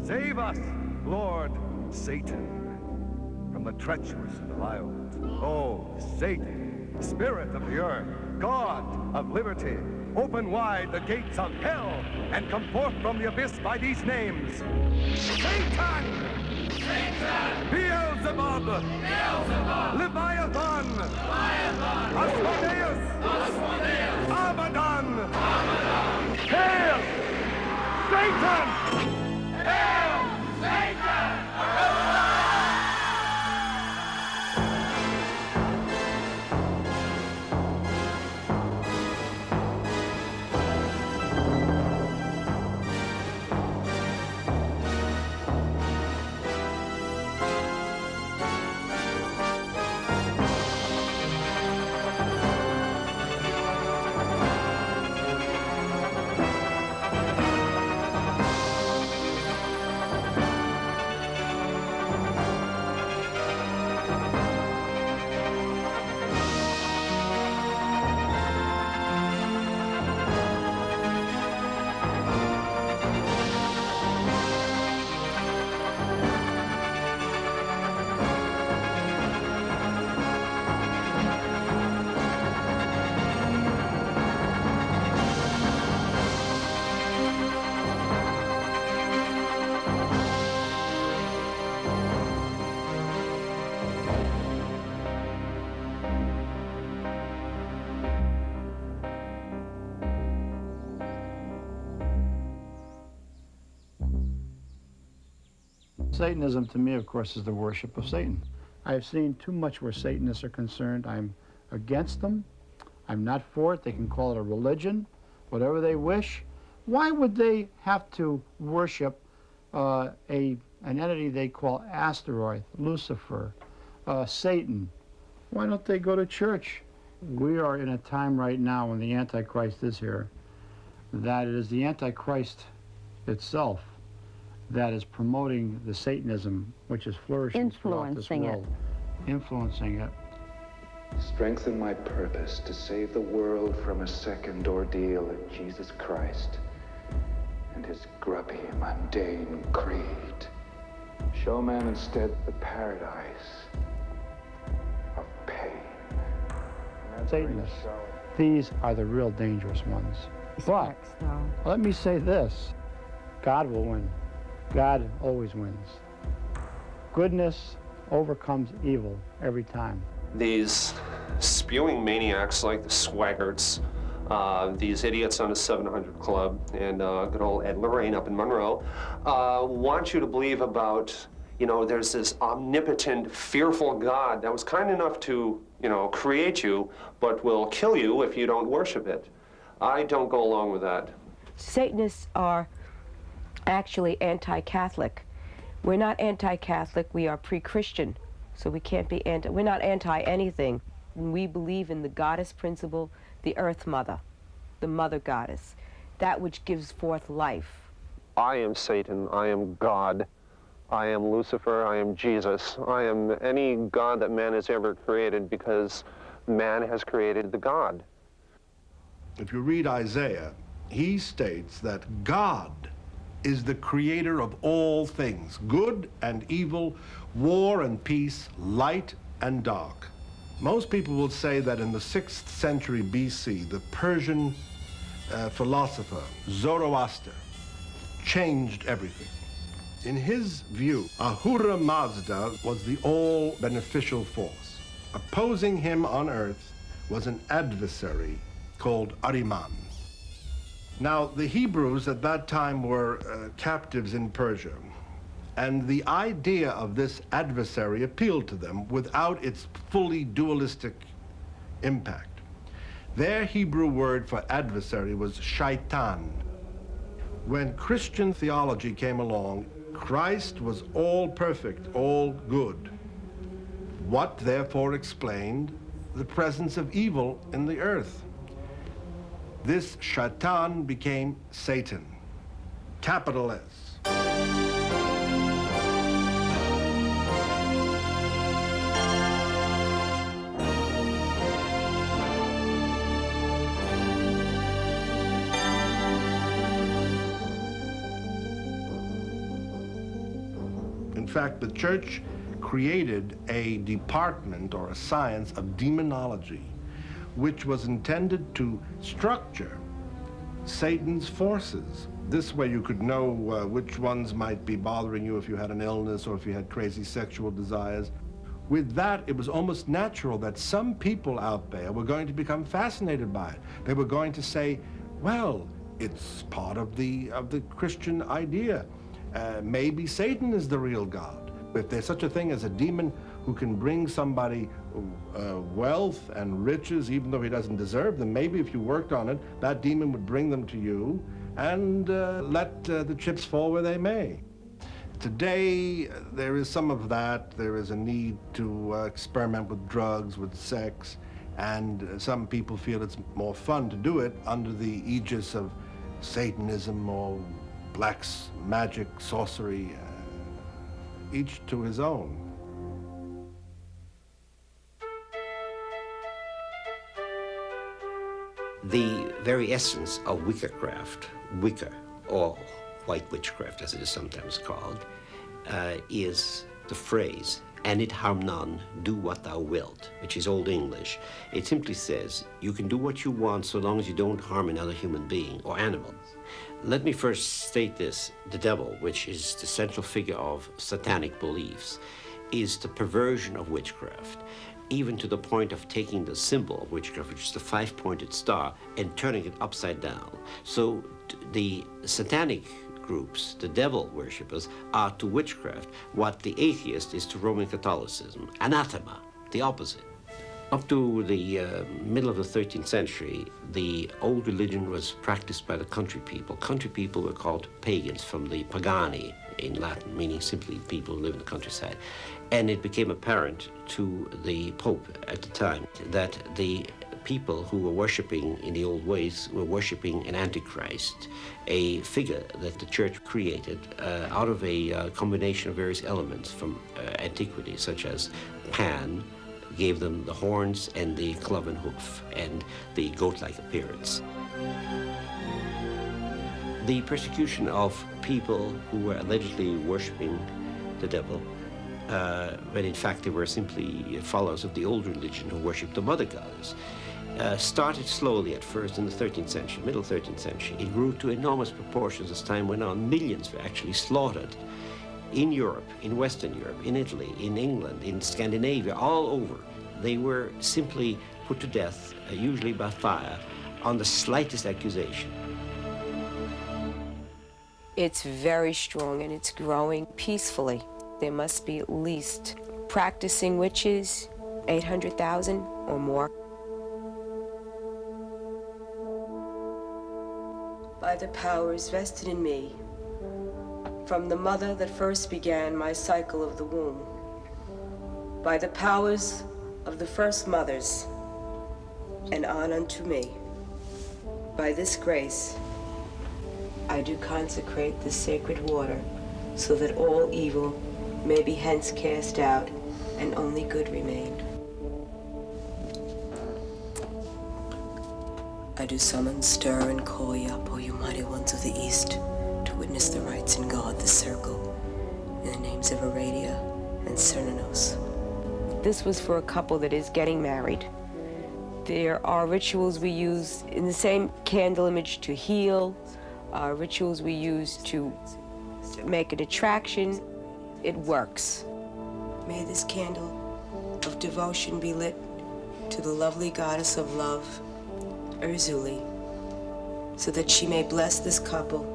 Save us, Lord Satan, from the treacherous Belial. Oh, Satan, spirit of the earth, God of liberty, open wide the gates of hell and come forth from the abyss by these names. Satan! Satan! Beelzebub! Beelzebub! Leviathan! Leviathan! Asmodeus! Asmodeus! Abaddon! Abaddon! Hail! Satan! Hail! Satan! Satanism, to me, of course, is the worship of Satan. I've seen too much where Satanists are concerned. I'm against them. I'm not for it. They can call it a religion, whatever they wish. Why would they have to worship an entity they call Asteroid, Lucifer, Satan? Why don't they go to church? We are in a time right now when the Antichrist is here, that it is the Antichrist itself that is promoting the Satanism, which is flourishing throughout this world. Influencing it. Strengthen my purpose to save the world from a second ordeal of Jesus Christ and his grubby, mundane creed. Show man instead the paradise of pain. Satanists, these are the real dangerous ones. But let me say this, God will win. God always wins. Goodness overcomes evil every time. These spewing maniacs like the Swaggarts, these idiots on the 700 Club, and good old Ed Lorraine up in Monroe, want you to believe about, there's this omnipotent, fearful God that was kind enough to, create you, but will kill you if you don't worship it. I don't go along with that. Satanists are actually anti-Catholic. We're not anti-Catholic, we are pre-Christian. So we can't be we're not anti-anything. We believe in the goddess principle, the earth mother, the mother goddess, that which gives forth life. I am Satan, I am God, I am Lucifer, I am Jesus, I am any God that man has ever created because man has created the God. If you read Isaiah, he states that God is the creator of all things, good and evil, war and peace, light and dark. Most people will say that in the 6th century BC, the Persian philosopher Zoroaster changed everything. In his view, Ahura Mazda was the all-beneficial force. Opposing him on earth was an adversary called Ahriman. Now, the Hebrews at that time were captives in Persia, and the idea of this adversary appealed to them without its fully dualistic impact. Their Hebrew word for adversary was shaitan. When Christian theology came along, Christ was all perfect, all good. What therefore explained the presence of evil in the earth? This shaitan became Satan, capital S. In fact, the church created a department or a science of demonology, which was intended to structure Satan's forces. This way you could know which ones might be bothering you if you had an illness or if you had crazy sexual desires. With that, it was almost natural that some people out there were going to become fascinated by it. They were going to say, well, it's part of the Christian idea. Maybe Satan is the real God. If there's such a thing as a demon who can bring somebody wealth and riches, even though he doesn't deserve them, maybe if you worked on it, that demon would bring them to you and let the chips fall where they may. Today, there is some of that. There is a need to experiment with drugs, with sex, and some people feel it's more fun to do it under the aegis of Satanism or black magic, sorcery, each to his own. The very essence of Witchcraft, Wicca, or white witchcraft as it is sometimes called, is the phrase, "And it harm none, do what thou wilt," which is Old English. It simply says, you can do what you want so long as you don't harm another human being or animal. Let me first state this. The devil, which is the central figure of satanic beliefs, is the perversion of witchcraft, even to the point of taking the symbol of witchcraft, which is the five-pointed star, and turning it upside down. So the satanic groups, the devil worshippers, are to witchcraft what the atheist is to Roman Catholicism. Anathema, the opposite. Up to the middle of the 13th century, the old religion was practiced by the country people. Country people were called pagans, from the pagani in Latin, meaning simply people who live in the countryside. And it became apparent to the Pope at the time that the people who were worshipping in the old ways were worshipping an antichrist, a figure that the church created out of a combination of various elements from antiquity, such as Pan gave them the horns and the cloven hoof and the goat-like appearance. The persecution of people who were allegedly worshipping the devil, when in fact they were simply followers of the old religion who worshipped the mother goddess, started slowly at first in the 13th century, middle 13th century. It grew to enormous proportions as time went on. Millions were actually slaughtered in Europe, in Western Europe, in Italy, in England, in Scandinavia, all over. They were simply put to death, usually by fire, on the slightest accusation. It's very strong and it's growing peacefully. There must be at least practicing witches, 800,000 or more. By the powers vested in me, from the mother that first began my cycle of the womb, by the powers of the first mothers, and on unto me, by this grace, I do consecrate the sacred water, so that all evil may be hence cast out, and only good remain. I do summon, stir, and call ye up, O you mighty ones of the East, to witness the rites in God, the circle, in the names of Aradia and Cernunnos. This was for a couple that is getting married. There are rituals we use in the same candle image to heal, rituals we use to make an attraction. It works. May this candle of devotion be lit to the lovely goddess of love, Urzuli, so that she may bless this couple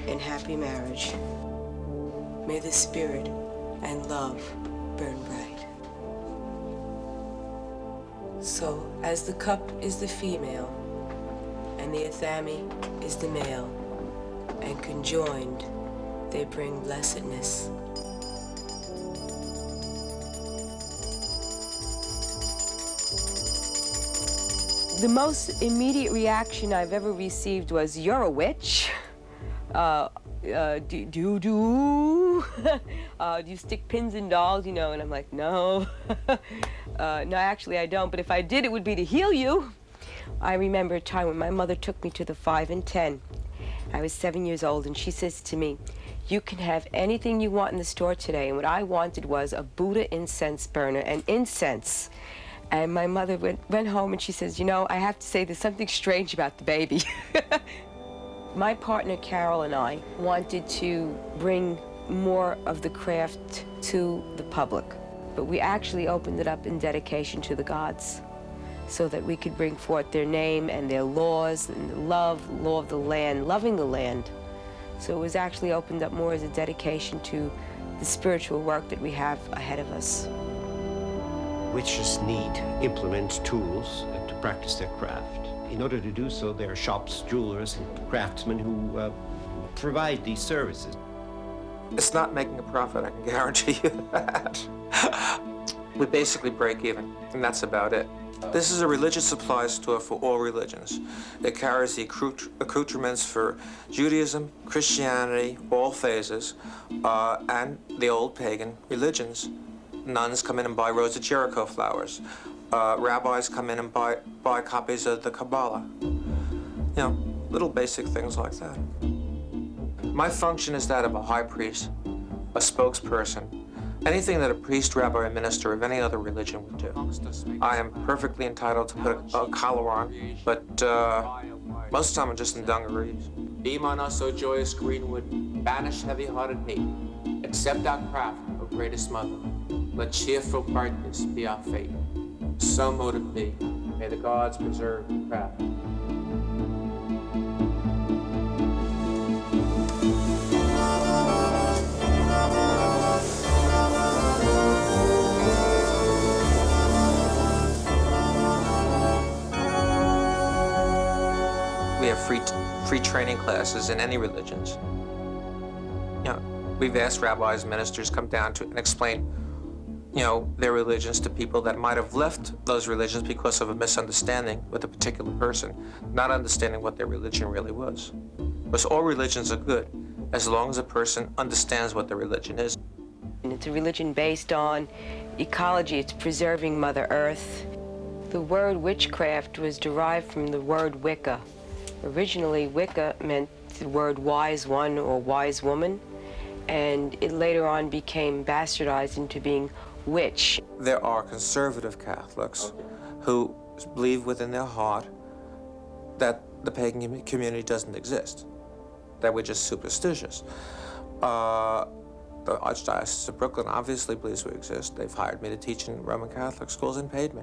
in happy marriage. May the spirit and love burn bright. So, as the cup is the female, and the athame is the male, and conjoined, they bring blessedness. The most immediate reaction I've ever received was, "You're a witch? Do you stick pins in dolls, you know?" And I'm like, "No." No, actually I don't, but if I did, it would be to heal you. I remember a time when my mother took me to the 5 and 10. I was 7 years old, and she says to me, You can have anything you want in the store today, and what I wanted was a Buddha incense burner and incense. And my mother went home and she says, you know, I have to say there's something strange about the baby. My partner Carol and I wanted to bring more of the craft to the public, but we actually opened it up in dedication to the gods so that we could bring forth their name and their laws and the law of the land, loving the land. So it was actually opened up more as a dedication to the spiritual work that we have ahead of us. Witches need implements, tools to practice their craft. In order to do so, there are shops, jewelers, and craftsmen who provide these services. It's not making a profit, I can guarantee you that. We basically break even, and that's about it. This is a religious supply store for all religions. It carries the accoutrements for Judaism, Christianity, all phases, and the old pagan religions. Nuns come in and buy Rose of Jericho flowers. Rabbis come in and buy copies of the Kabbalah. You know, little basic things like that. My function is that of a high priest, a spokesperson, anything that a priest, rabbi, or minister of any other religion would do. I am perfectly entitled to put a collar on, but most of the time I'm just in dungarees. Beam on us, O joyous greenwood, banish heavy-hearted hate. Accept our craft, O greatest mother. Let cheerful brightness be our fate. So mote it be. May the gods preserve the craft. We have free training classes in any religions. You know, we've asked rabbis and ministers come down to and explain, you know, their religions to people that might have left those religions because of a misunderstanding with a particular person, not understanding what their religion really was. Because all religions are good as long as a person understands what their religion is. And it's a religion based on ecology. It's preserving Mother Earth. The word witchcraft was derived from the word Wicca. Originally, Wicca meant the word wise one or wise woman, and it later on became bastardized into being witch. There are conservative Catholics who believe within their heart that the pagan community doesn't exist, that we're just superstitious. The Archdiocese of Brooklyn obviously believes we exist. They've hired me to teach in Roman Catholic schools and paid me,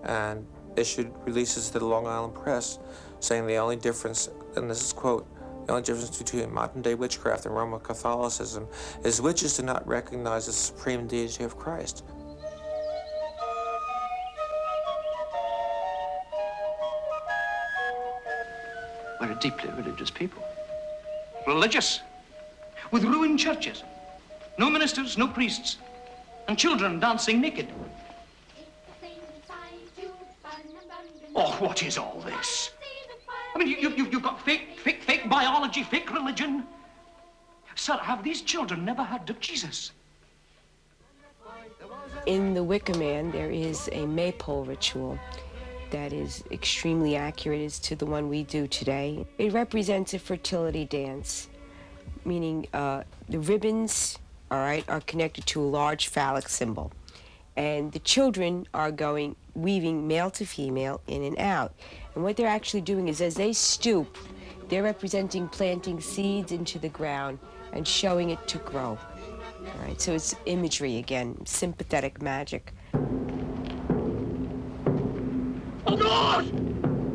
and issued releases to the Long Island Press saying the only difference, and this is quote, the only difference between modern-day witchcraft and Roman Catholicism is witches do not recognize the supreme deity of Christ. We're a deeply religious people. Religious, with ruined churches, no ministers, no priests, and children dancing naked. Oh, what is all this? I mean, you've got fake biology, fake religion. Sir, have these children never heard of Jesus? In the Wicca Man, there is a maypole ritual that is extremely accurate as to the one we do today. It represents a fertility dance, meaning the ribbons, all right, are connected to a large phallic symbol. And the children are weaving male to female in and out. And what they're actually doing is as they stoop, they're representing planting seeds into the ground and showing it to grow. All right, so it's imagery again, sympathetic magic. Oh, God!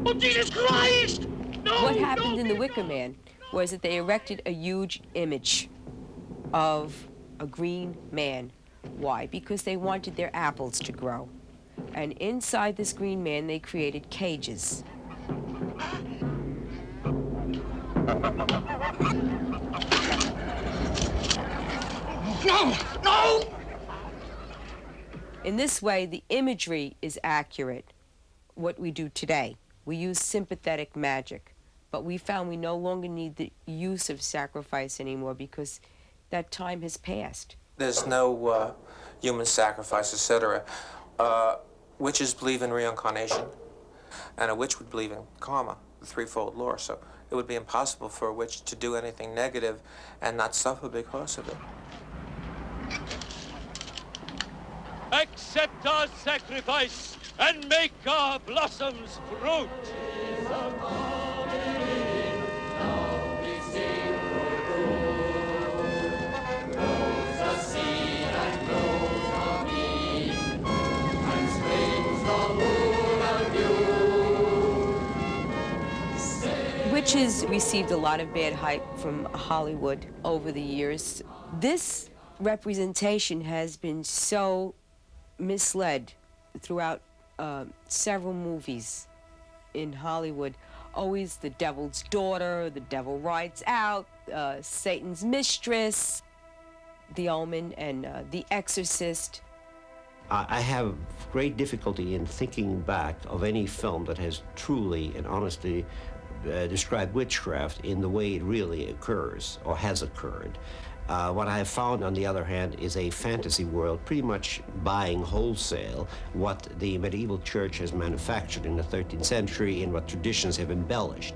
Oh, Jesus Christ! No! What happened in the Wicca Man was that they erected a huge image of a green man. Why? Because they wanted their apples to grow. And inside this green man, they created cages. No! No! In this way, the imagery is accurate, what we do today. We use sympathetic magic, but we found we no longer need the use of sacrifice anymore because that time has passed. There's no human sacrifice, etc. Witches believe in reincarnation, and a witch would believe in karma, the threefold law. So It would be impossible for a witch to do anything negative and not suffer because of it. Accept our sacrifice and make our blossoms fruit. Witches received a lot of bad hype from Hollywood over the years. This representation has been so misled throughout several movies in Hollywood. Always the devil's daughter, the devil rides out, Satan's mistress, The Omen, and The Exorcist. I have great difficulty in thinking back of any film that has truly and honestly described witchcraft in the way it really occurs or has occurred. What I have found, on the other hand, is a fantasy world pretty much buying wholesale what the medieval church has manufactured in the 13th century and what traditions have embellished.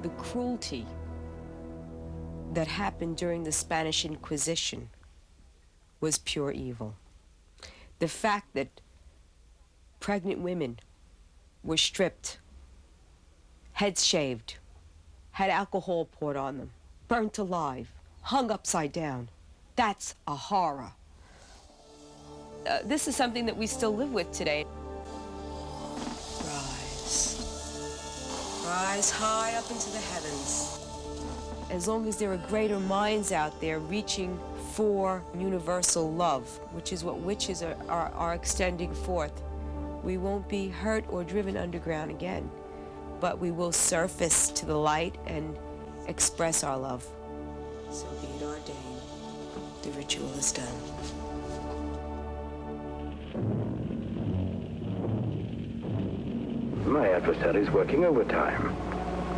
The cruelty that happened during the Spanish Inquisition was pure evil. The fact that pregnant women were stripped, heads shaved, had alcohol poured on them, burnt alive, hung upside down. That's a horror. This is something that we still live with today. Rise. Rise high up into the heavens. As long as there are greater minds out there reaching for universal love, which is what witches are extending forth, we won't be hurt or driven underground again, but we will surface to the light and express our love. So be it ordained. The ritual is done. My adversary's working overtime.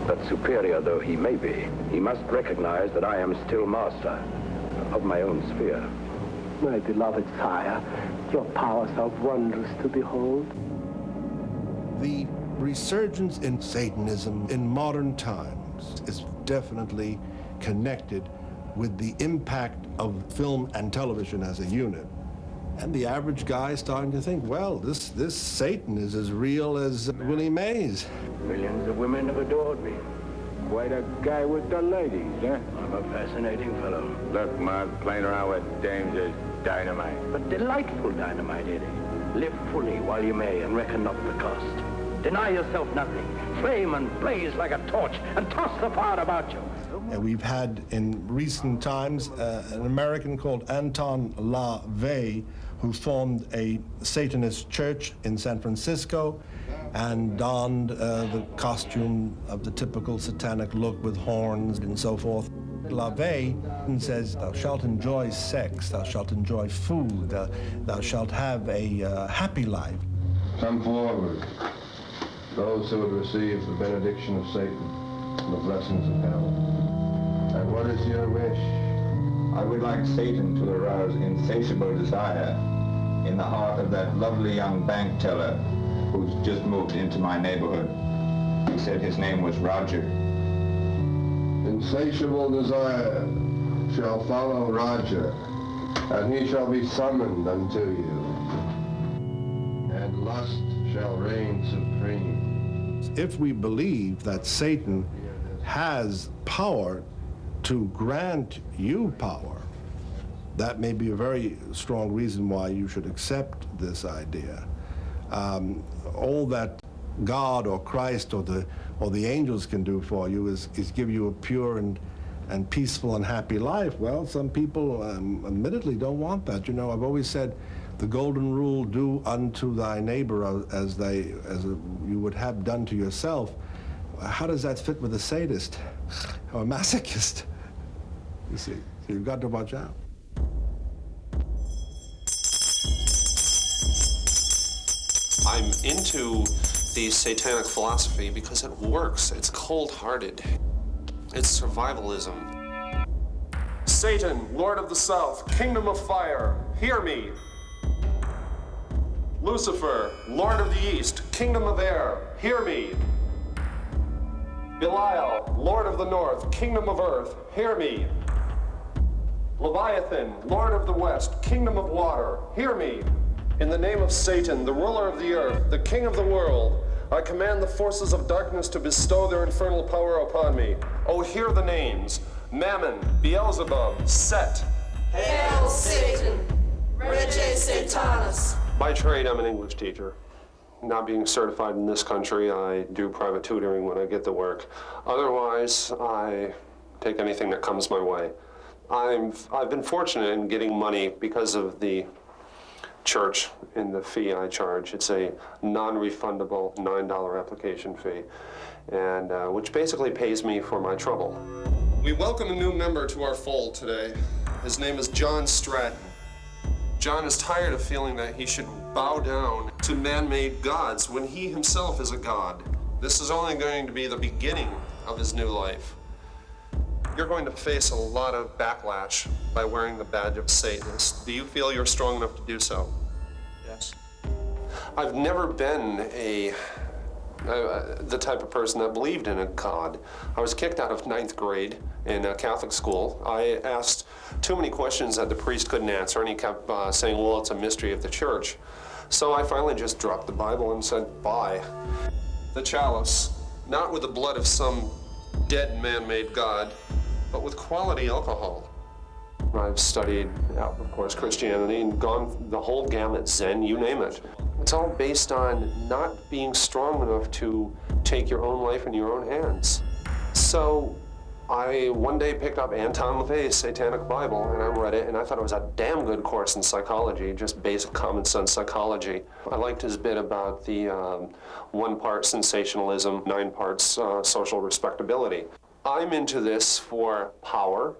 But superior though he may be, he must recognize that I am still master of my own sphere. My beloved sire, your powers are wondrous to behold. The resurgence in Satanism in modern times is definitely connected with the impact of film and television as a unit. And the average guy is starting to think, well, this Satan is as real as Willie Mays. Millions of women have adored me. Quite a guy with the ladies, eh? I'm a fascinating fellow. Look, Mark, playing around with dames is dynamite. But delightful dynamite, Eddie. Live fully while you may and reckon not the cost. Deny yourself nothing. Flame and blaze like a torch and toss the fire about you. And we've had in recent times an American called Anton LaVey who formed a Satanist church in San Francisco and donned the costume of the typical satanic look with horns and so forth. LaVey says, thou shalt enjoy sex, thou shalt enjoy food, thou shalt have a happy life. Come forward, those who would receive the benediction of Satan and the blessings of hell. And what is your wish? I would like Satan to arouse insatiable desire in the heart of that lovely young bank teller who's just moved into my neighborhood. He said his name was Roger. Insatiable desire shall follow Roger, and he shall be summoned unto you, and lust shall reign supreme. If we believe that Satan has power to grant you power, that may be a very strong reason why you should accept this idea. All that God or Christ or the angels can do for you is give you a pure and peaceful and happy life. Well, some people admittedly don't want that. You know, I've always said the golden rule, do unto thy neighbor as you would have done to yourself. How does that fit with a sadist or a masochist? You see, so you've got to watch out. I'm into the satanic philosophy because it works. It's cold-hearted. It's survivalism. Satan, Lord of the South, Kingdom of Fire, hear me. Lucifer, Lord of the East, Kingdom of Air, hear me. Belial, Lord of the North, Kingdom of Earth, hear me. Leviathan, Lord of the West, Kingdom of Water, hear me. In the name of Satan, the ruler of the earth, the king of the world, I command the forces of darkness to bestow their infernal power upon me. Oh, hear the names: Mammon, Beelzebub, Set. Hail Satan, Rege Satanas. By trade, I'm an English teacher. Not being certified in this country, I do private tutoring when I get the work. Otherwise, I take anything that comes my way. I've been fortunate in getting money because of the church and the fee I charge. It's a non-refundable $9 application fee, and which basically pays me for my trouble. We welcome a new member to our fold today. His name is John Stratton. John is tired of feeling that he should bow down to man-made gods when he himself is a god. This is only going to be the beginning of his new life. You're going to face a lot of backlash by wearing the badge of Satanist. Do you feel you're strong enough to do so? Yes. I've never been the type of person that believed in a god. I was kicked out of 9th grade in a Catholic school. I asked too many questions that the priest couldn't answer, and he kept saying, well, it's a mystery of the church. So I finally just dropped the Bible and said, bye. The chalice, not with the blood of some dead man-made god, but with quality alcohol. I've studied, of course, Christianity and gone the whole gamut, Zen, you name it. It's all based on not being strong enough to take your own life in your own hands. So I one day picked up Anton LaVey's Satanic Bible, and I read it, and I thought it was a damn good course in psychology, just basic common sense psychology. I liked his bit about the 1 part sensationalism, 9 parts social respectability. I'm into this for power,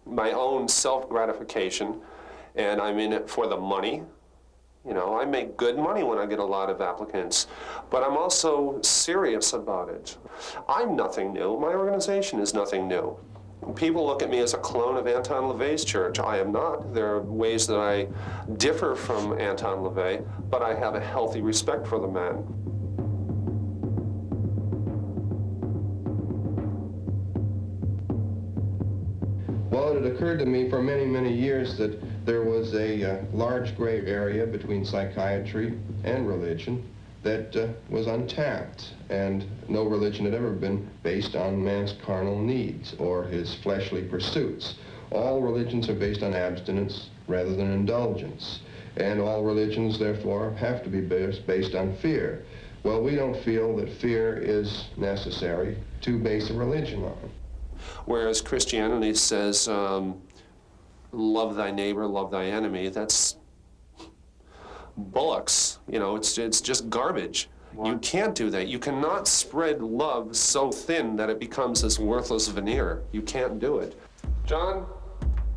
my own self-gratification, and I'm in it for the money. You know, I make good money when I get a lot of applicants, but I'm also serious about it. I'm nothing new. My organization is nothing new. People look at me as a clone of Anton LaVey's church. I am not. There are ways that I differ from Anton LaVey, but I have a healthy respect for the man. Well, it occurred to me for many, many years that there was a large gray area between psychiatry and religion that was untapped, and no religion had ever been based on man's carnal needs or his fleshly pursuits. All religions are based on abstinence rather than indulgence, and all religions, therefore, have to be based on fear. Well, we don't feel that fear is necessary to base a religion on. Whereas Christianity says, love thy neighbor, love thy enemy. That's bullocks. You know, it's just garbage. What? You can't do that. You cannot spread love so thin that it becomes this worthless veneer. You can't do it. John,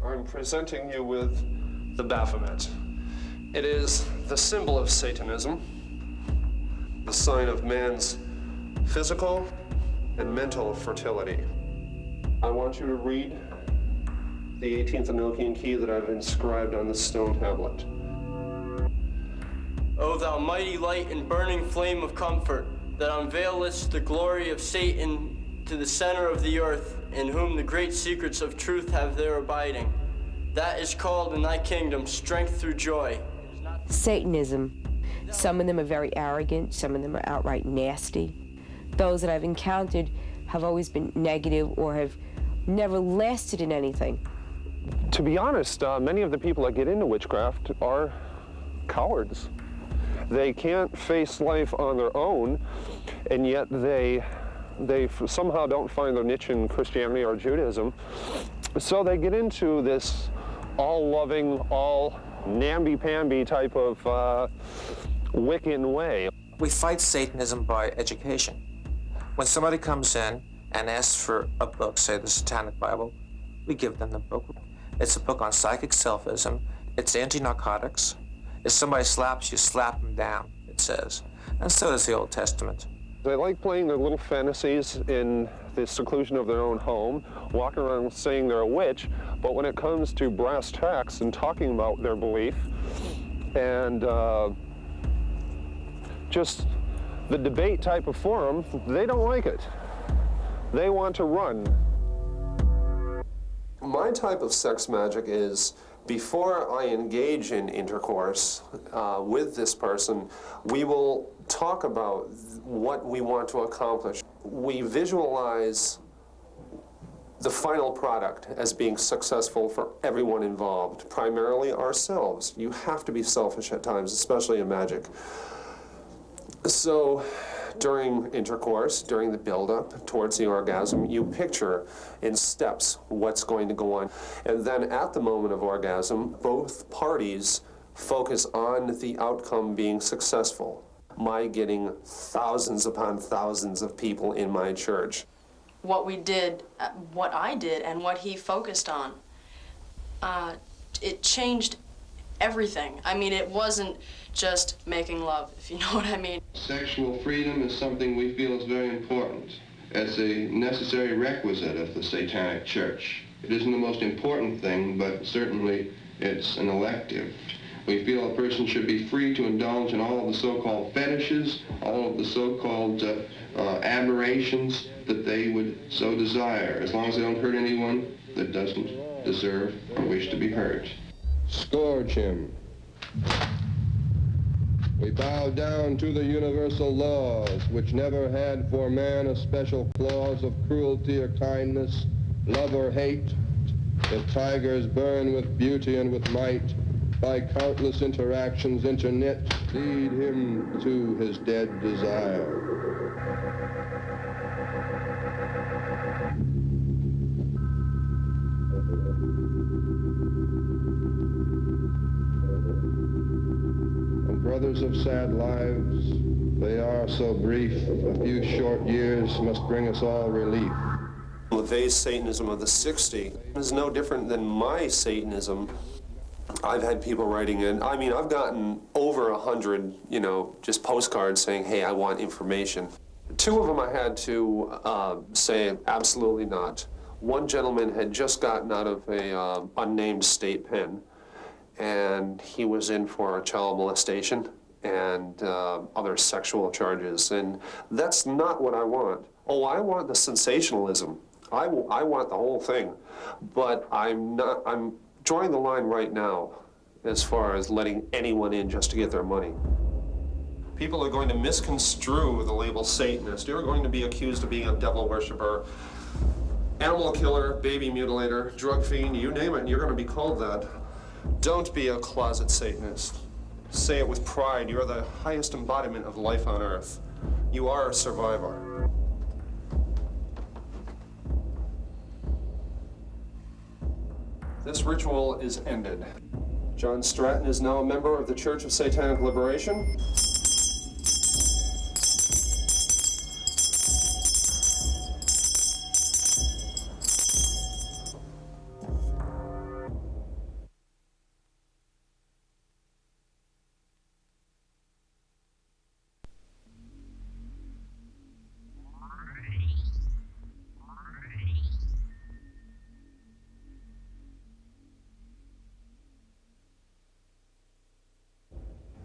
I'm presenting you with the Baphomet. It is the symbol of Satanism, the sign of man's physical and mental fertility. I want you to read the 18th Enochian key that I've inscribed on the stone tablet. O thou mighty light and burning flame of comfort, that unveilest the glory of Satan to the center of the earth, in whom the great secrets of truth have their abiding. That is called in thy kingdom strength through joy. Satanism. Some of them are very arrogant, some of them are outright nasty. Those that I've encountered have always been negative or have never lasted in anything. To be honest, many of the people that get into witchcraft are cowards. They can't face life on their own, and yet they somehow don't find their niche in Christianity or Judaism. So they get into this all-loving, all namby-pamby type of Wiccan way. We fight Satanism by education. When somebody comes in and asks for a book, say the Satanic Bible, we give them the book. It's a book on psychic selfism. It's anti-narcotics. If somebody slaps you, slap them down, it says. And so does the Old Testament. They like playing their little fantasies in the seclusion of their own home, walking around saying they're a witch, but when it comes to brass tacks and talking about their belief and just the debate type of forum, they don't like it. They want to run. My type of sex magic is, before I engage in intercourse with this person, we will talk about what we want to accomplish. We visualize the final product as being successful for everyone involved, primarily ourselves. You have to be selfish at times, especially in magic. So during intercourse, during the build-up towards the orgasm, you picture in steps what's going to go on. And then at the moment of orgasm, both parties focus on the outcome being successful. My getting thousands upon thousands of people in my church. What we did, what I did, and what he focused on, it changed everything. I mean, it wasn't just making love, if you know what I mean. Sexual freedom is something we feel is very important. It's a necessary requisite of the Satanic Church. It isn't the most important thing, but certainly it's an elective. We feel a person should be free to indulge in all of the so-called fetishes, all of the so-called aberrations that they would so desire, as long as they don't hurt anyone that doesn't deserve or wish to be hurt. Scourge him. We bow down to the universal laws, which never had for man a special clause of cruelty or kindness, love or hate. The tigers burn with beauty and with might, by countless interactions interknit, lead him to his dead desire. Brothers of sad lives, they are so brief. A few short years must bring us all relief. LaVey's Satanism of the 60s is no different than my Satanism. I've had people writing in. I mean, I've gotten over 100, just postcards saying, hey, I want information. 2 of them I had to say absolutely not. One gentleman had just gotten out of a unnamed state pen, and he was in for child molestation and other sexual charges, and that's not what I want. Oh, I want the sensationalism. I want the whole thing, but I'm drawing the line right now as far as letting anyone in just to get their money. People are going to misconstrue the label Satanist. You're going to be accused of being a devil worshiper, animal killer, baby mutilator, drug fiend, you name it, and you're going to be called that. Don't be a closet Satanist. Say it with pride. You're the highest embodiment of life on earth. You are a survivor. This ritual is ended. John Stratton is now a member of the Church of Satanic Liberation.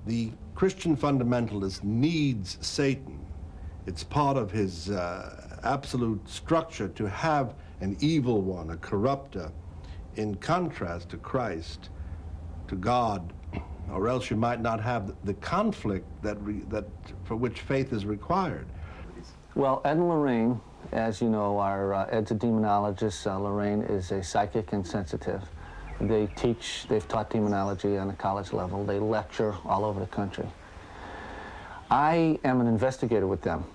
The Christian fundamentalist needs Satan. It's part of his absolute structure to have an evil one, a corrupter, in contrast to Christ, to God, or else you might not have the conflict that for which faith is required. Well, Ed and Lorraine, as you know, Ed's a demonologist. Lorraine is a psychic and sensitive. They've taught demonology on a college level. They lecture all over the country. I am an investigator with them.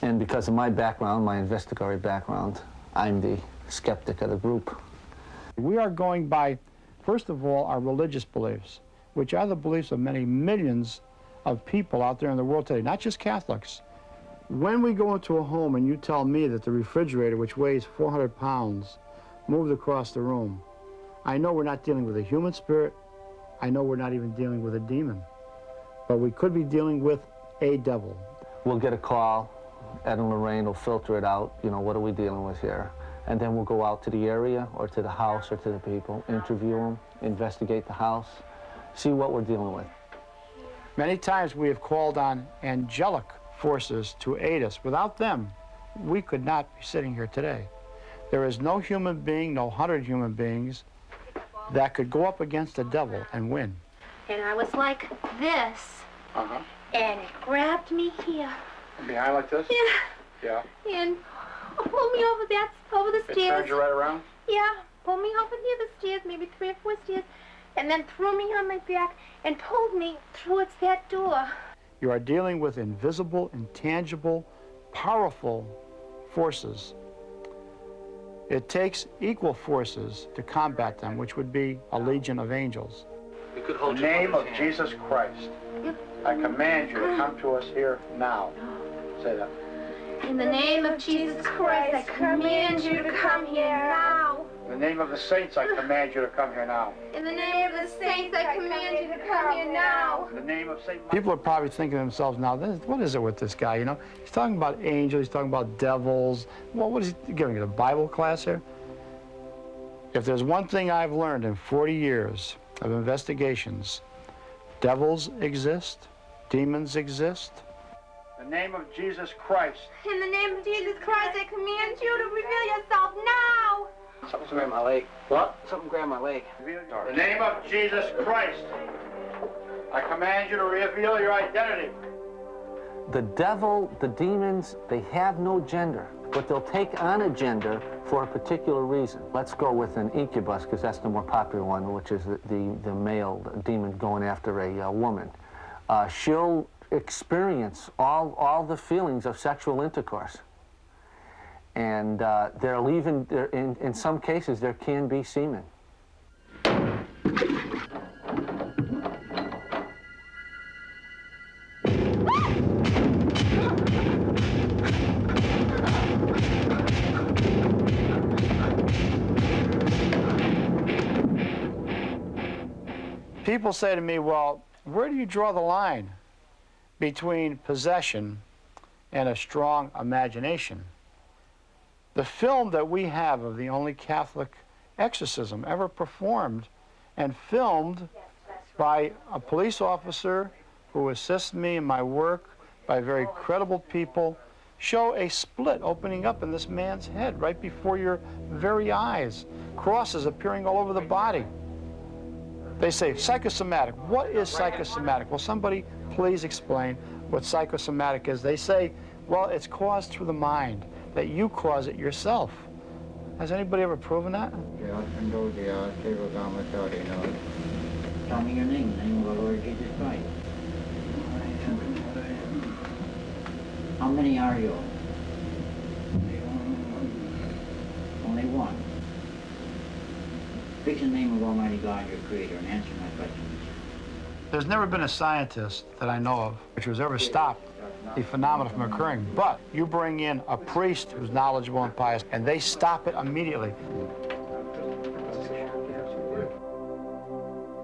And because of my background, my investigatory background, I'm the skeptic of the group. We are going by, first of all, our religious beliefs, which are the beliefs of many millions of people out there in the world today, not just Catholics. When we go into a home and you tell me that the refrigerator, which weighs 400 pounds, moved across the room, I know we're not dealing with a human spirit. I know we're not even dealing with a demon. But we could be dealing with a devil. We'll get a call. Ed and Lorraine will filter it out. What are we dealing with here? And then we'll go out to the area or to the house or to the people, interview them, investigate the house, see what we're dealing with. Many times we have called on angelic forces to aid us. Without them, we could not be sitting here today. There is no human being, no 100 human beings that could go up against the devil and win. And I was like this. Uh-huh. And it grabbed me here. Behind like this? Yeah. Yeah. And pulled me over the It stairs. turned you right around? Yeah. Pulled me over near the stairs, maybe 3 or 4 stairs. And then threw me on my back and pulled me towards that door. You are dealing with invisible, intangible, powerful forces. It takes equal forces to combat them, which would be a legion of angels. In the name of Jesus Christ, I command you to come to us here now. Say that. In the name of Jesus Christ, I command you to come here now. In the name of the saints, I command you to come here now. In the name of the saints, I command you to come here now. In the name of Satan. People are probably thinking to themselves now, what is it with this guy, you know? He's talking about angels, he's talking about devils. Well, what is he giving, a Bible class here? If there's one thing I've learned in 40 years of investigations, devils exist, demons exist. In the name of Jesus Christ. In the name of Jesus Christ, I command you to reveal yourself now. Something grabbed my leg. What? Something grabbed my leg. In the name of Jesus Christ, I command you to reveal your identity. The devil, the demons, they have no gender, but they'll take on a gender for a particular reason. Let's go with an incubus, because that's the more popular one, which is the male demon going after a woman. She'll experience all the feelings of sexual intercourse. And in some cases, there can be semen. People say to me, well, where do you draw the line between possession and a strong imagination? The film that we have of the only Catholic exorcism ever performed and filmed by a police officer who assists me in my work, by very credible people, show a split opening up in this man's head right before your very eyes, crosses appearing all over the body. They say, psychosomatic. What is psychosomatic? Will somebody please explain what psychosomatic is? They say, well, it's caused through the mind, that you cause it yourself. Has anybody ever proven that? Tell me your name, in the name of the Lord Jesus Christ. How many are you? Only one. Speak in the name of Almighty God, your Creator, and answer my questions. There's never been a scientist that I know of which has ever stopped the phenomenon from occurring. But you bring in a priest who's knowledgeable and pious, and they stop it immediately.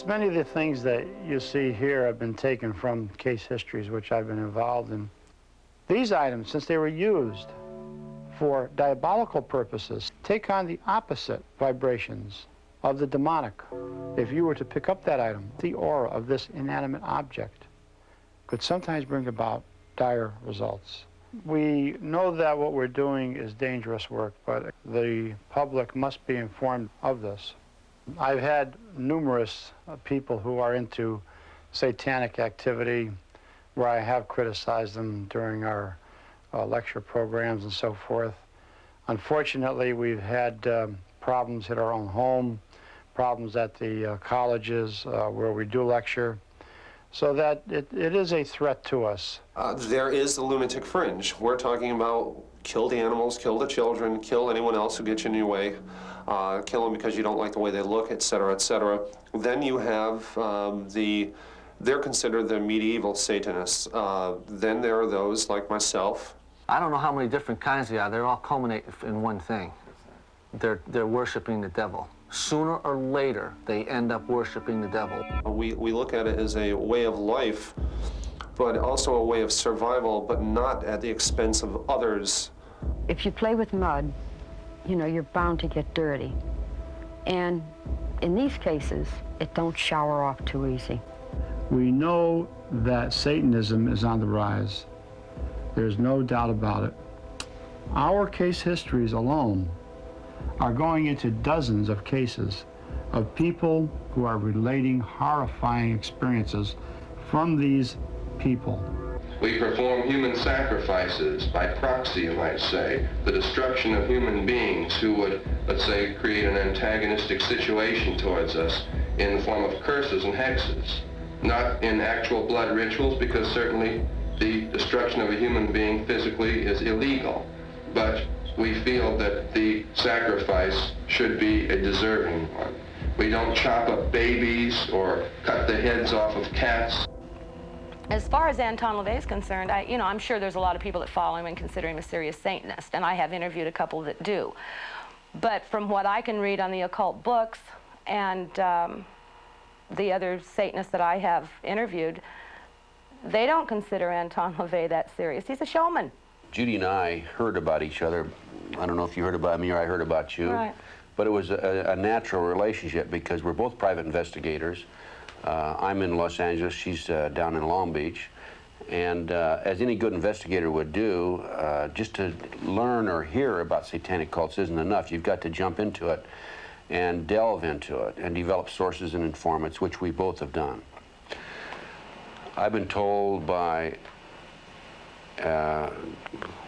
Many of the things that you see here have been taken from case histories which I've been involved in. These items, since they were used for diabolical purposes, take on the opposite vibrations of the demonic. If you were to pick up that item, the aura of this inanimate object could sometimes bring about dire results. We know that what we're doing is dangerous work, but the public must be informed of this. I've had numerous people who are into satanic activity where I have criticized them during our lecture programs and so forth. Unfortunately, we've had problems at our own home, problems at the colleges where we do lecture, so that it is a threat to us. There is the lunatic fringe. We're talking about kill the animals, kill the children, kill anyone else who gets in your way, kill them because you don't like the way they look, et cetera, et cetera. Then you have they're considered the medieval Satanists. Then there are those like myself. I don't know how many different kinds they are. They all culminate in one thing. They're worshiping the devil. Sooner or later, they end up worshiping the devil. We look at it as a way of life, but also a way of survival, but not at the expense of others. If you play with mud, you know, you're bound to get dirty. And in these cases, it don't shower off too easy. We know that Satanism is on the rise. There's no doubt about it. Our case histories alone are going into dozens of cases of people who are relating horrifying experiences from these people. We perform human sacrifices by proxy, you might say, the destruction of human beings who would, let's say, create an antagonistic situation towards us in the form of curses and hexes. Not in actual blood rituals, because certainly the destruction of a human being physically is illegal. But we feel that the sacrifice should be a deserving one. We don't chop up babies or cut the heads off of cats. As far as Anton LaVey is concerned, I'm sure there's a lot of people that follow him and consider him a serious Satanist, and I have interviewed a couple that do. But from what I can read on the occult books and the other Satanists that I have interviewed, they don't consider Anton LaVey that serious. He's a showman. Judy and I heard about each other. I don't know if you heard about me or I heard about you. Right. But it was a natural relationship because we're both private investigators. I'm in Los Angeles, she's down in Long Beach. And as any good investigator would do, just to learn or hear about satanic cults isn't enough. You've got to jump into it and delve into it and develop sources and informants, which we both have done. I've been told by a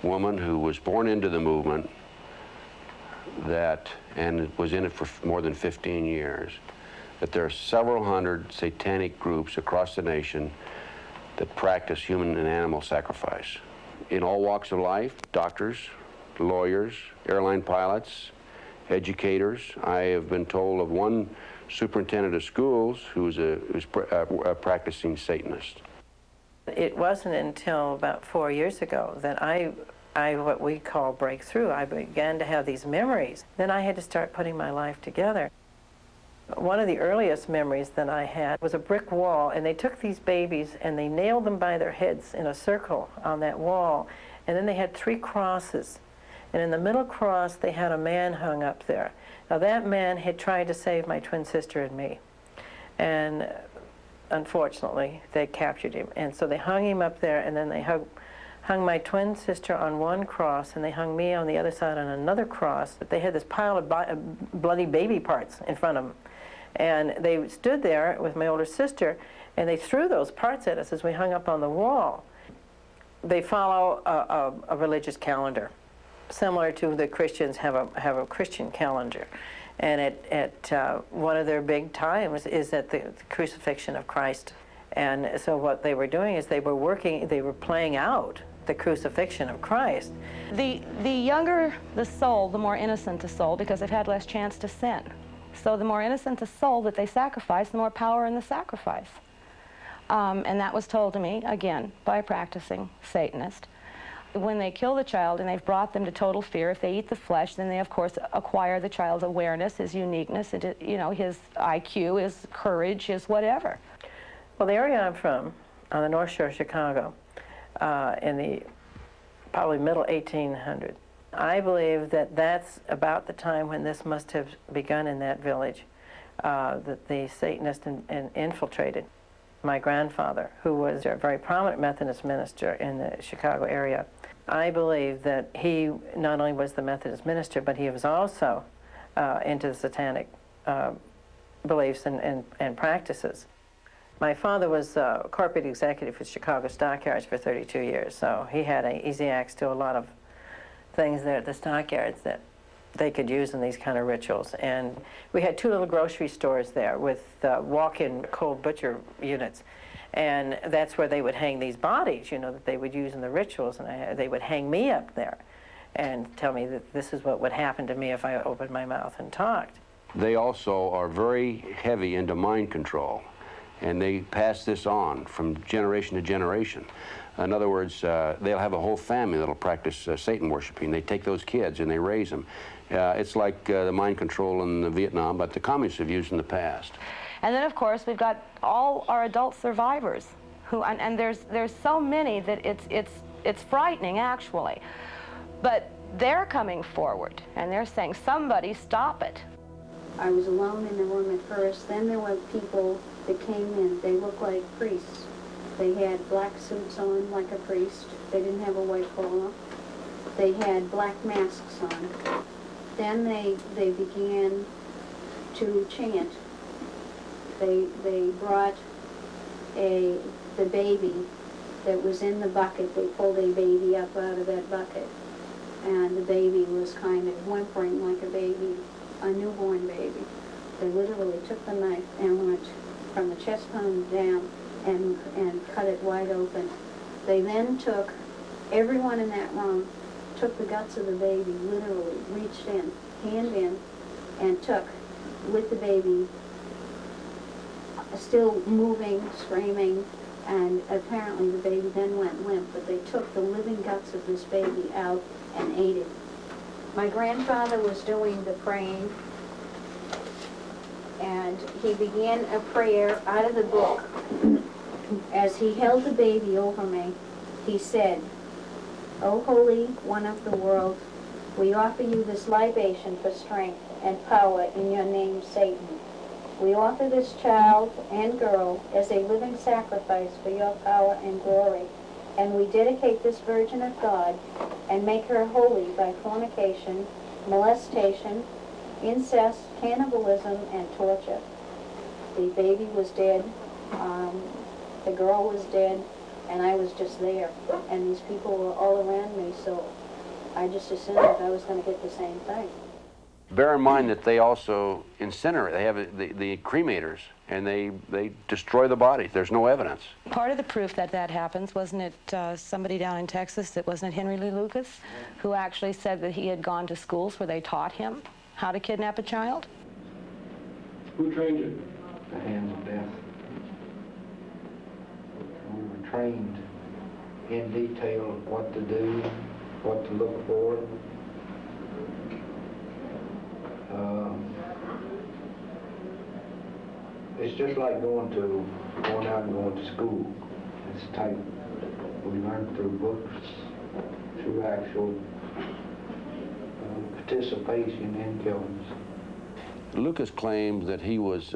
woman who was born into the movement that, and was in it for more than 15 years, that there are several hundred satanic groups across the nation that practice human and animal sacrifice. In all walks of life, doctors, lawyers, airline pilots, educators. I have been told of one superintendent of schools who's a practicing Satanist. It wasn't until about 4 years ago that I what we call breakthrough. I began to have these memories. Then I had to start putting my life together. One of the earliest memories that I had was a brick wall, and they took these babies and they nailed them by their heads in a circle on that wall, and then they had 3 crosses. And in the middle cross, they had a man hung up there. Now that man had tried to save my twin sister and me. And unfortunately, they captured him. And so they hung him up there, and then they hung my twin sister on one cross, and they hung me on the other side on another cross. But they had this pile of bloody baby parts in front of them. And they stood there with my older sister, and they threw those parts at us as we hung up on the wall. They follow a religious calendar, similar to the Christians have a Christian calendar. And at one of their big times is at the crucifixion of Christ. And so what they were doing is they were playing out the crucifixion of Christ. The younger the soul, the more innocent the soul, because they've had less chance to sin. So the more innocent the soul that they sacrifice, the more power in the sacrifice. And that was told to me, again, by a practicing Satanist. When they kill the child and they've brought them to total fear, if they eat the flesh, then they, of course, acquire the child's awareness, his uniqueness, his IQ, his courage, his whatever. Well, the area I'm from, on the North Shore of Chicago, in the probably middle 1800s, I believe that that's about the time when this must have begun in that village, that the Satanists infiltrated. My grandfather, who was a very prominent Methodist minister in the Chicago area, I believe that he not only was the Methodist minister, but he was also into the satanic beliefs and practices. My father was corporate executive for Chicago Stockyards for 32 years, so he had an easy access to a lot of things there at the stockyards that they could use in these kind of rituals. And we had 2 little grocery stores there with walk-in cold butcher units. And that's where they would hang these bodies, that they would use in the rituals. And they would hang me up there and tell me that this is what would happen to me if I opened my mouth and talked. They also are very heavy into mind control, and they pass this on from generation to generation. In other words, they'll have a whole family that'll practice Satan worshiping. They take those kids and they raise them. It's like the mind control in Vietnam, but the communists have used in the past. And then, of course, we've got all our adult survivors, and there's so many that it's frightening, actually. But they're coming forward, and they're saying, somebody stop it. I was alone in the room at first. Then there were people that came in. They looked like priests. They had black suits on like a priest. They didn't have a white collar. they had black masks on. Then they began to chant. They brought the baby that was in the bucket. They pulled a baby up out of that bucket, and the baby was kind of whimpering like a baby, a newborn baby. They literally took the knife and went from the chest bone down and cut it wide open. They then took, everyone in that room took the guts of the baby, literally reached in, hand in, and took with the baby, still moving, screaming, and apparently the baby then went limp, but they took the living guts of this baby out and ate it. My grandfather was doing the praying, and he began a prayer out of the book. As he held the baby over me, he said, "O Holy One of the world, we offer you this libation for strength and power in your name, Satan. We offer this child and girl as a living sacrifice for your power and glory, and we dedicate this Virgin of God and make her holy by fornication, molestation, incest, cannibalism, and torture." The baby was dead, the girl was dead, and I was just there, and these people were all around me, so I just assumed that I was going to get the same thing. Bear in mind that they also incinerate. They have the cremators, and they destroy the bodies. There's no evidence. Part of the proof that that happens, wasn't it somebody down in Texas, that wasn't it Henry Lee Lucas, who actually said that he had gone to schools where they taught him how to kidnap a child? Who trained you? The hands of death. We were trained in detail of what to do, what to look for. It's just like going out and going to school. It's tight. We learn through books, through actual participation in killings. Lucas claimed that he was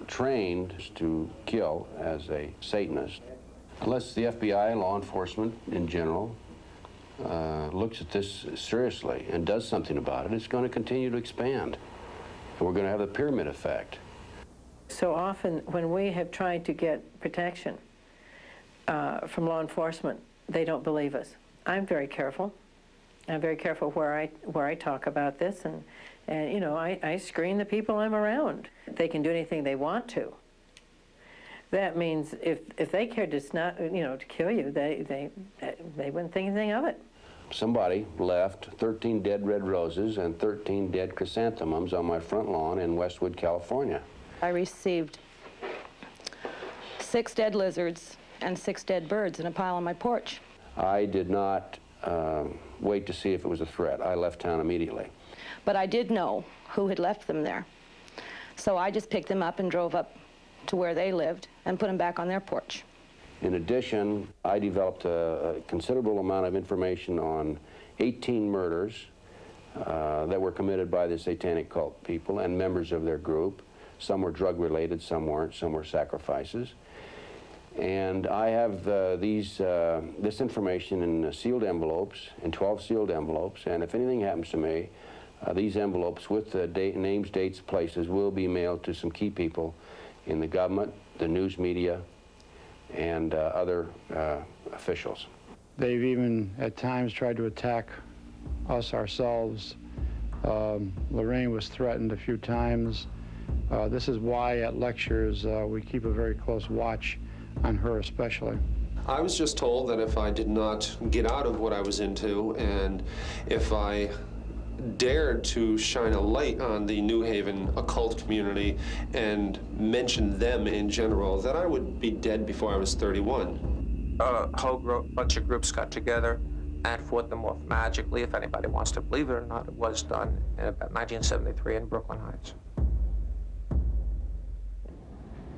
trained to kill as a Satanist. Unless the FBI, law enforcement in general, looks at this seriously and does something about it, it's going to continue to expand. And we're going to have the pyramid effect. So often when we have tried to get protection from law enforcement, they don't believe us. I'm very careful. I'm very careful where I talk about this, and you know, I screen the people I'm around. They can do anything they want to. That means if they cared to kill you, they wouldn't think anything of it. Somebody left 13 dead red roses and 13 dead chrysanthemums on my front lawn in Westwood, California. I received 6 dead lizards and 6 dead birds in a pile on my porch. I did not wait to see if it was a threat. I left town immediately. But I did know who had left them there. So I just picked them up and drove up to where they lived and put them back on their porch. In addition, I developed a considerable amount of information on 18 murders that were committed by the satanic cult people and members of their group. Some were drug-related, some weren't, some were sacrifices. And I have this information in sealed envelopes, in 12 sealed envelopes, and if anything happens to me, these envelopes with the names, dates, places will be mailed to some key people in the government, the news media, and other officials. They've even at times tried to attack us ourselves. Lorraine was threatened a few times. This is why at lectures we keep a very close watch on her especially. I was just told that if I did not get out of what I was into, and if I dared to shine a light on the New Haven occult community and mention them in general, that I would be dead before I was 31. A whole bunch of groups got together and fought them off magically. If anybody wants to believe it or not, it was done in about 1973 in Brooklyn Heights.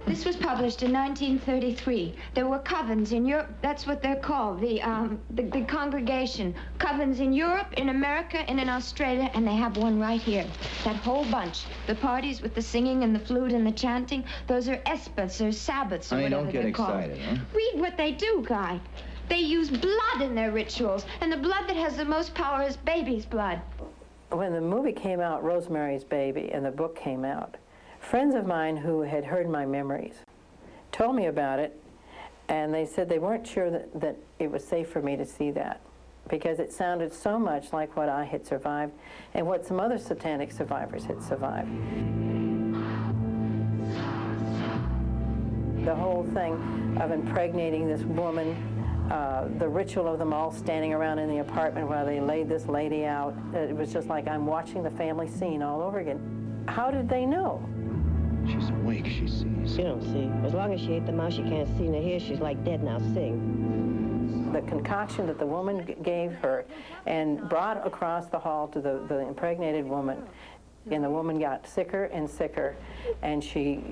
This was published in 1933. There were covens in Europe. That's what they're called, the congregation. Covens in Europe, in America, and in Australia, and they have one right here. That whole bunch. The parties with the singing and the flute and the chanting, those are esbats or sabbats or whatever they're called. Don't get excited, huh? Read what they do, Guy. They use blood in their rituals, and the blood that has the most power is baby's blood. When the movie came out, Rosemary's Baby, and the book came out, friends of mine who had heard my memories told me about it, and they said they weren't sure that it was safe for me to see that, because it sounded so much like what I had survived and what some other satanic survivors had survived. The whole thing of impregnating this woman, the ritual of them all standing around in the apartment while they laid this lady out, it was just like I'm watching the family scene all over again. How did they know? She's awake, she sees. She don't see. As long as she ate the mouse, she can't see nor hear. She's like dead now. Sing. The concoction that the woman gave her and brought across the hall to the impregnated woman, and the woman got sicker and sicker, and she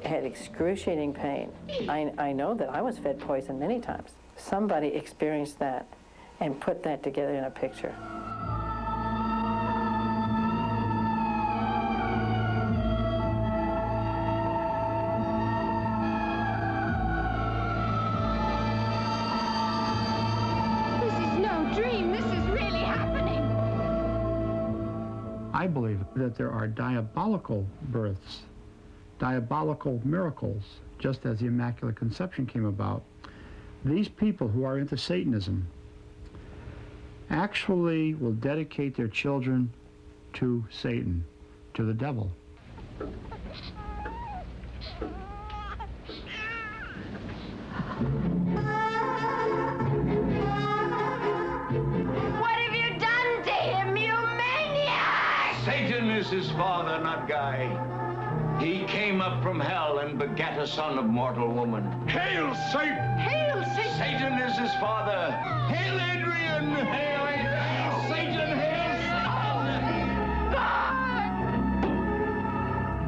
had excruciating pain. I know that I was fed poison many times. Somebody experienced that and put that together in a picture. I believe that there are diabolical births, diabolical miracles, just as the Immaculate Conception came about. These people who are into Satanism actually will dedicate their children to Satan, to the devil. Satan is his father, not Guy. He came up from hell and begat a son of mortal woman. Hail, Satan! Hail, Satan! Satan is his father. Hail, Adrian! Hail, Adrian! Hail, Satan! Hail, Satan!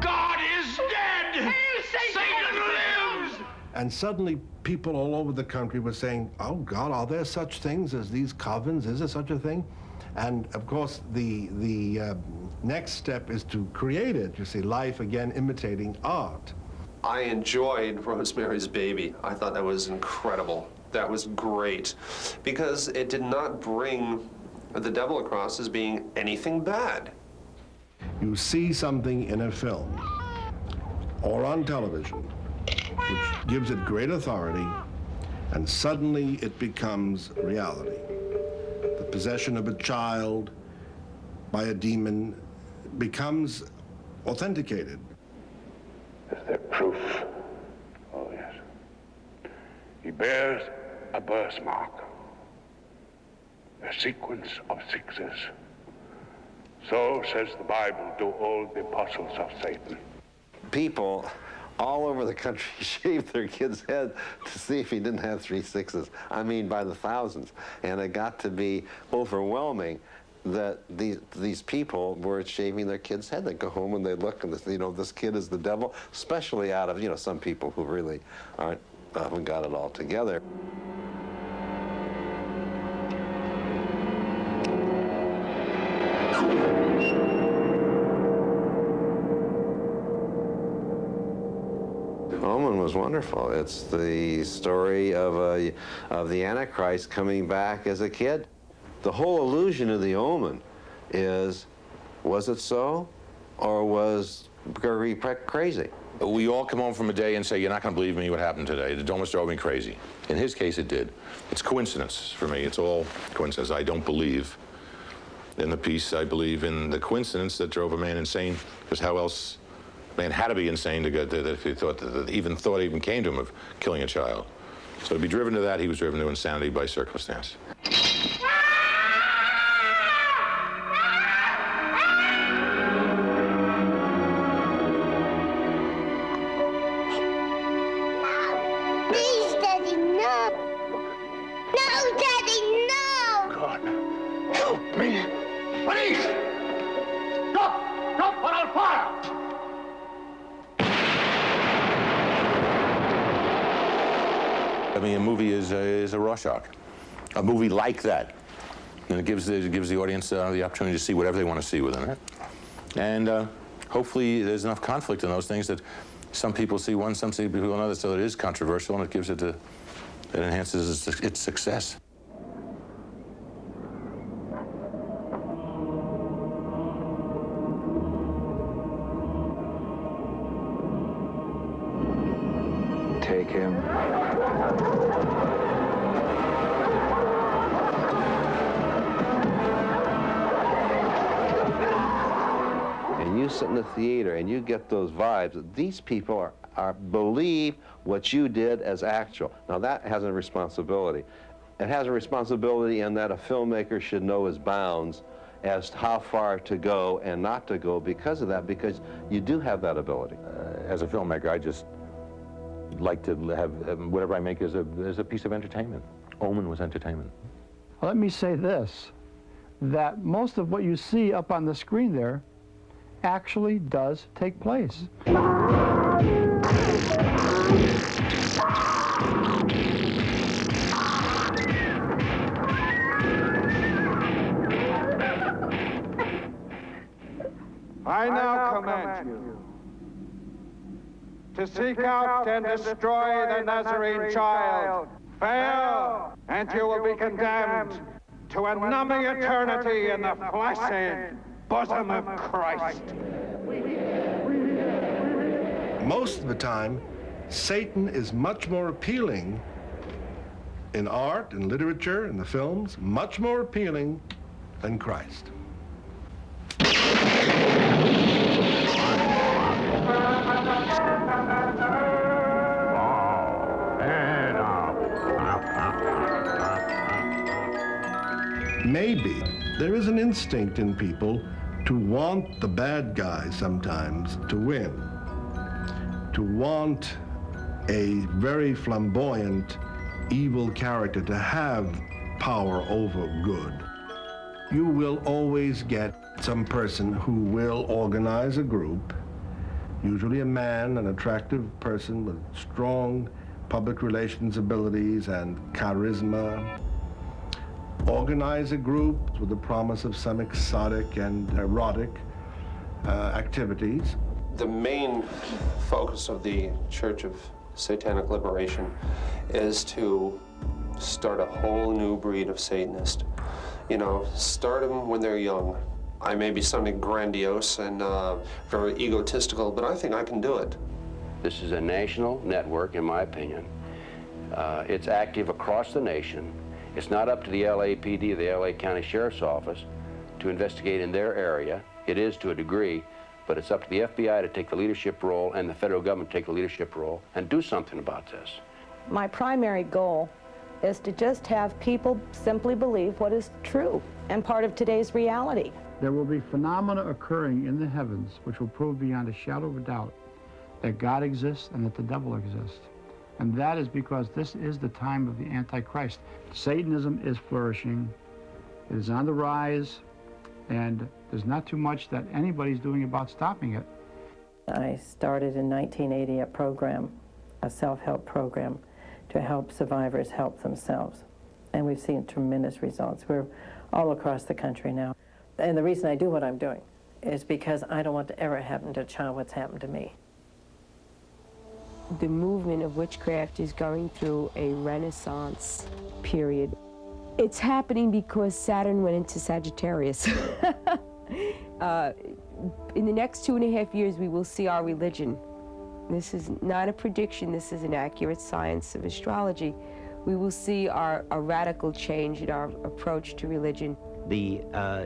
God is dead! Hail, Satan! Satan lives! And suddenly people all over the country were saying, oh God, are there such things as these covens? Is there such a thing? And of course, the next step is to create it. You see, life again imitating art. I enjoyed Rosemary's Baby. I thought that was incredible. That was great, because it did not bring the devil across as being anything bad. You see something in a film or on television which gives it great authority, and suddenly it becomes reality. The possession of a child by a demon becomes authenticated. Is there proof? Oh, yes. He bears a birthmark, a sequence of sixes. So says the Bible to all the apostles of Satan. People all over the country shaved their kids' head to see if he didn't have 3 sixes. I mean, by the thousands. And it got to be overwhelming that these people were shaving their kids' head. They go home and they look and they, this kid is the devil, especially out of, some people who really haven't got it all together. Omen was wonderful. It's the story of the Antichrist coming back as a kid. The whole illusion of the Omen is, was it so, or was Gregory Peck crazy? We all come home from a day and say, you're not going to believe me what happened today. The dome drove me crazy. In his case, it did. It's coincidence for me. It's all coincidence. I don't believe in the peace. I believe in the coincidence that drove a man insane, because how else? A man had to be insane to get that if he thought even came to him of killing a child. So to be driven to that, he was driven to insanity by circumstance. I mean, a movie is a Rorschach. A movie like that, and it gives the audience the opportunity to see whatever they want to see within it. And hopefully there's enough conflict in those things that some people see one, some see people another, so it is controversial, and it gives it It enhances its success. Take him. And you sit in the theater and you get those vibes that these people are believe what you did as actual. Now that has a responsibility. It has a responsibility in that a filmmaker should know his bounds as to how far to go and not to go because of that, because you do have that ability. As a filmmaker, I just like to have whatever I make as a piece of entertainment. Omen was entertainment. Let me say this, that most of what you see up on the screen there actually does take place. I now command you to seek out and destroy the Nazarene child. Fail, and you will be condemned to a numbing eternity in the fleshly bosom of Christ. Most of the time, Satan is much more appealing in art, in literature, in the films, much more appealing than Christ. Maybe there is an instinct in people to want the bad guy sometimes to win, to want a very flamboyant, evil character to have power over good. You will always get some person who will organize a group, usually a man, an attractive person with strong public relations abilities and charisma, organize a group with the promise of some exotic and erotic activities. The main focus of the Church of Satanic Liberation is to start a whole new breed of Satanist. You know, start them when they're young. I may be sounding grandiose and very egotistical, but I think I can do it. This is a national network, in my opinion. It's active across the nation. It's not up to the LAPD, the LA County Sheriff's Office, to investigate in their area. It is to a degree, but it's up to the FBI to take the leadership role and the federal government to take the leadership role and do something about this. My primary goal is to just have people simply believe what is true and part of today's reality. There will be phenomena occurring in the heavens which will prove beyond a shadow of a doubt that God exists and that the devil exists. And that is because this is the time of the Antichrist. Satanism is flourishing, it is on the rise, and there's not too much that anybody's doing about stopping it. I started in 1980 a program, a self-help program, to help survivors help themselves. And we've seen tremendous results. We're all across the country now. And the reason I do what I'm doing is because I don't want to ever happen to a child what's happened to me. The movement of witchcraft is going through a renaissance period. It's happening because Saturn went into Sagittarius. In the next 2.5 years, we will see our religion. This is not a prediction, this is an accurate science of astrology. We will see a radical change in our approach to religion. The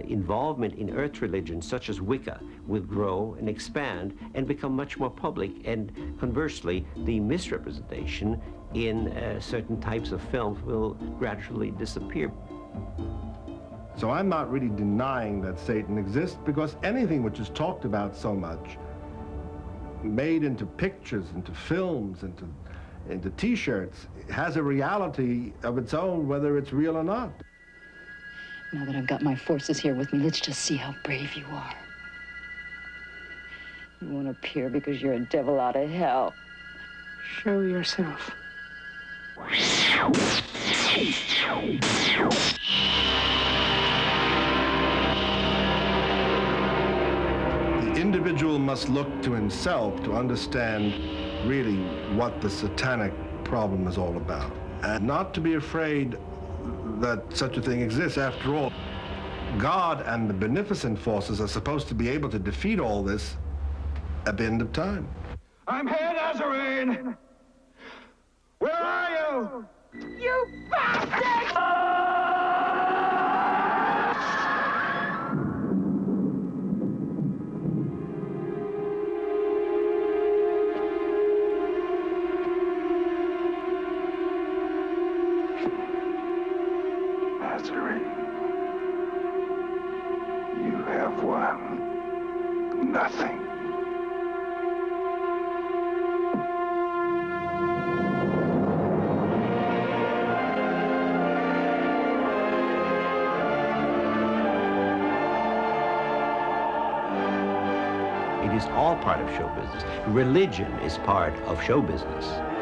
involvement in earth religions, such as Wicca, will grow and expand and become much more public, and conversely, the misrepresentation in certain types of films will gradually disappear. So I'm not really denying that Satan exists, because anything which is talked about so much, made into pictures, into films, into T-shirts, has a reality of its own, whether it's real or not. Now that I've got my forces here with me, let's just see how brave you are. You won't appear because you're a devil out of hell. Show yourself. The individual must look to himself to understand really what the satanic problem is all about. and not to be afraid that such a thing exists. After all, God and the beneficent forces are supposed to be able to defeat all this at the end of time. I'm here, Nazarene! Where are you? You bastard! Nazarene, you have won nothing. It is all part of show business. Religion is part of show business.